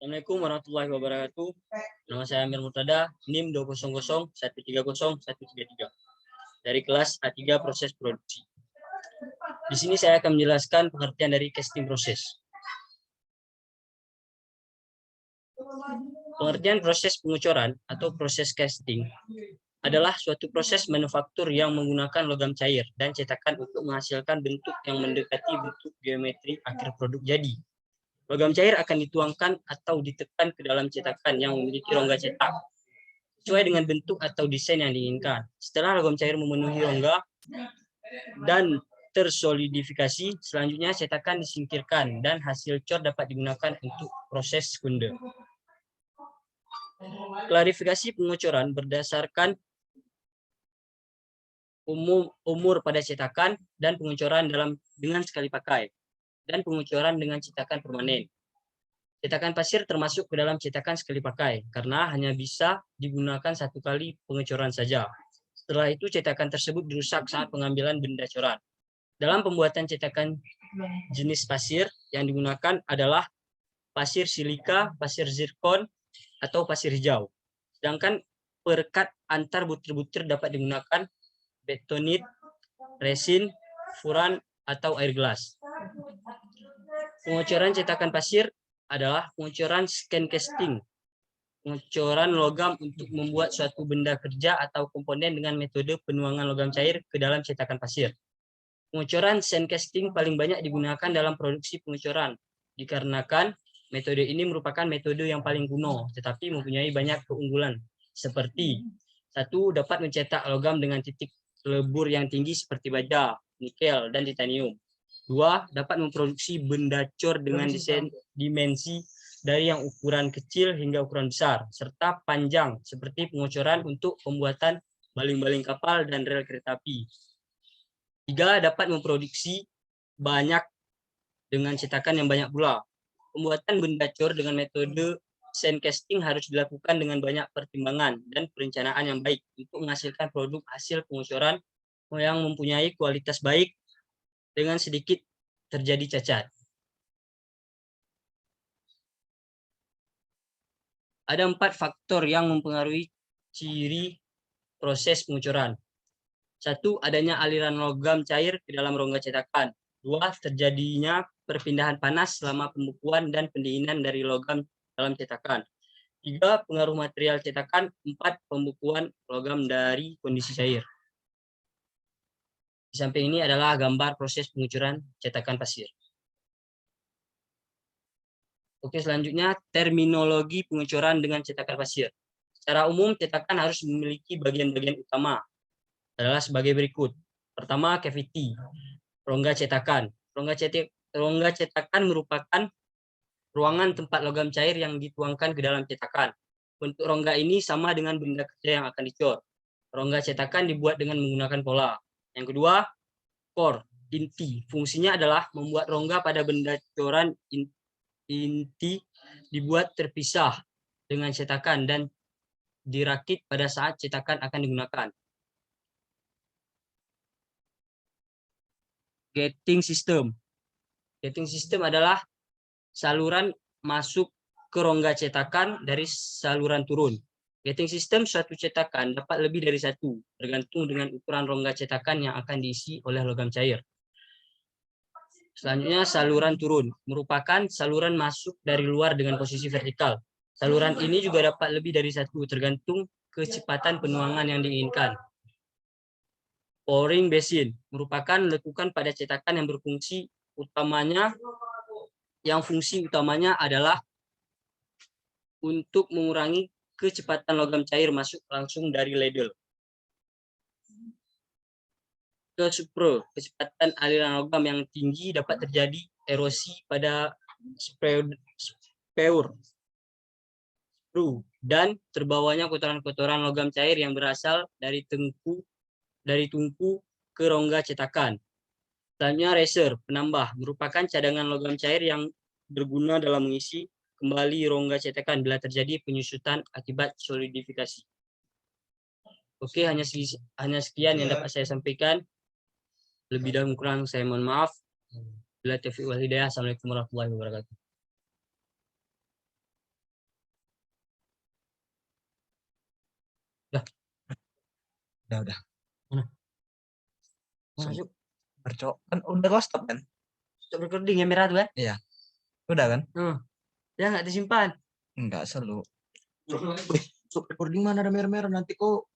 Assalamualaikum warahmatullahi wabarakatuh. Nama saya Amir Murtada, NIM 200130133 dari kelas A3 proses produksi. Di sini saya akan menjelaskan pengertian dari casting proses. Pengertian proses pengucuran atau proses casting adalah suatu proses manufaktur yang menggunakan logam cair dan cetakan untuk menghasilkan bentuk yang mendekati bentuk geometri akhir produk jadi. Logam cair akan dituangkan atau ditekan ke dalam cetakan yang memiliki rongga cetak sesuai dengan bentuk atau desain yang diinginkan. Setelah logam cair memenuhi rongga dan tersolidifikasi, selanjutnya cetakan disingkirkan dan hasil cor dapat digunakan untuk proses sekunde. Klarifikasi pengucuran berdasarkan umur pada cetakan dan pengucuran dengan sekali pakai dan pengucuran dengan cetakan permanen. Cetakan pasir termasuk ke dalam cetakan sekali pakai karena hanya bisa digunakan satu kali pengecoran saja. Setelah itu cetakan tersebut dirusak saat pengambilan benda coran. Dalam pembuatan cetakan jenis pasir yang digunakan adalah pasir silika, pasir zirkon, atau pasir hijau. Sedangkan perekat antar butir-butir dapat digunakan betonit, resin, furan, atau air gelas. Pengucuran cetakan pasir adalah pengucuran scan casting, pengucuran logam untuk membuat suatu benda kerja atau komponen dengan metode penuangan logam cair ke dalam cetakan pasir. Pengucuran sand casting paling banyak digunakan dalam produksi pengucuran, dikarenakan metode ini merupakan metode yang paling kuno, tetapi mempunyai banyak keunggulan, seperti 1. Dapat mencetak logam dengan titik lebur yang tinggi seperti baja, nikel, dan titanium. 2. Dapat memproduksi benda cor dengan dimensi dari yang ukuran kecil hingga ukuran besar, serta panjang, seperti pengucuran untuk pembuatan baling-baling kapal dan rel kereta api. 3. Dapat memproduksi banyak dengan cetakan yang banyak pula. Pembuatan benda cor dengan metode sand casting harus dilakukan dengan banyak pertimbangan dan perencanaan yang baik untuk menghasilkan produk hasil pengucuran yang mempunyai kualitas baik dengan sedikit terjadi cacat. Ada 4 faktor yang mempengaruhi ciri proses pengucuran. 1. Adanya aliran logam cair ke dalam rongga cetakan. 2. Terjadinya perpindahan panas selama pembukuan dan pendinginan dari logam dalam cetakan. 3. Pengaruh material cetakan. 4. Pembukuan logam dari kondisi cair. Di samping ini adalah gambar proses pengucuran cetakan pasir. Oke, selanjutnya terminologi pengucuran dengan cetakan pasir. Secara umum, cetakan harus memiliki bagian-bagian utama adalah sebagai berikut. Pertama, cavity, rongga cetakan. Rongga cetakan merupakan ruangan tempat logam cair yang dituangkan ke dalam cetakan. Bentuk rongga ini sama dengan benda kerja yang akan dicor. Rongga cetakan dibuat dengan menggunakan pola. Yang kedua, core, inti. Fungsinya adalah membuat rongga pada benda coran inti dibuat terpisah dengan cetakan dan dirakit pada saat cetakan akan digunakan. Gating system. Gating system adalah saluran masuk ke rongga cetakan dari saluran turun. Gating system suatu cetakan dapat lebih dari satu, tergantung dengan ukuran rongga cetakan yang akan diisi oleh logam cair. Selanjutnya, saluran turun merupakan saluran masuk dari luar dengan posisi vertikal. Saluran ini juga dapat lebih dari satu, tergantung kecepatan penuangan yang diinginkan. Pouring basin merupakan lekukan pada cetakan yang fungsi utamanya adalah untuk mengurangi kecepatan logam cair masuk langsung dari ladle ke supra. Kecepatan aliran logam yang tinggi dapat terjadi erosi pada speur dan terbawanya kotoran-kotoran logam cair yang berasal dari tungku ke rongga cetakan. Selanjutnya, reserve, penambah, merupakan cadangan logam cair yang berguna dalam mengisi kembali rongga cetakan bila terjadi penyusutan akibat solidifikasi. Oke, hanya sekian yang dapat saya sampaikan. Lebih dan kurang saya mohon maaf. Bila taufiq wal hidayah. Assalamualaikum warahmatullahi wabarakatuh. Udah. Mana? Langsung. Masuk. Bercok. Kan udah kau stop kan? Stop recording yang merah tuh kan? Iya. Udah kan? Ya nggak disimpan. Enggak selalu. Wih, stop recording mana ada merah-merah nanti kok